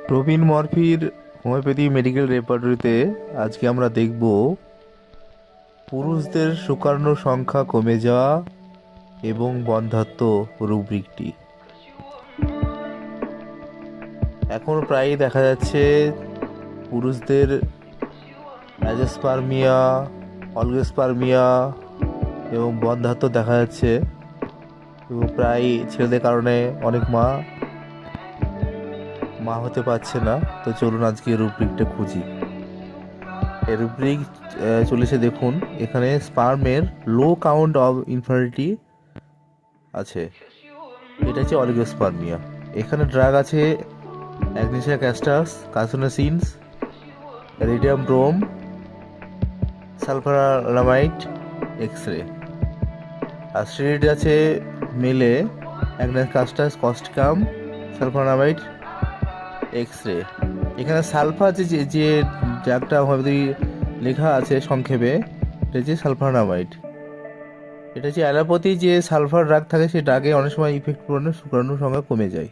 প্রবীণ মরফির homeopathy medical রেপার্টরিতে আজকে আমরা দেখব পুরুষদের শুক্রাণুর সংখ্যা কমে যাওয়া এবং বন্ধ্যাত্ব রুব্রিকটি। এখন প্রায়ই দেখা যাচ্ছে পুরুষদের অ্যাজোস্পার্মিয়া, অলিগোস্পার্মিয়া এবং বন্ধ্যাত্ব দেখা যাচ্ছে, এবং প্রায় ছেলেদের কারণে অনেক মা হতে পারছে না। তো চলুন আজকে রুব্রিকটা খুঁজি। এই রুব্রিক চলেছে, দেখুন এখানে স্পার্মের লো কাউন্ট অফ ইনফার্টিলিটি আছে, এটা হচ্ছে অলিগোস্পার্মিয়া। এখানে ড্রাগ আছে অ্যাগনেসিয়া ক্যাস্টাস, কার্সিনোসিনস, রেডিয়াম ব্রোম, সালফারামাইড, এক্স-রে। আর স্টেরয়েড আছে মেলে অ্যাগনেস কাস্টাস, কস্টিকাম, সালফারামাইড, এক্স-রে। এখানে সালফার যে ড্রাগটা হয়তো লেখা আছে সংক্ষেপে, এটা হচ্ছে সালফারামাইড। এটা হচ্ছে অ্যালোপ্যাথি যে সালফার ড্রাগ থাকে, সেই ড্রাগে অনেক সময় ইফেক্ট পড়লে শুক্রাণুর সংখ্যা কমে যায়।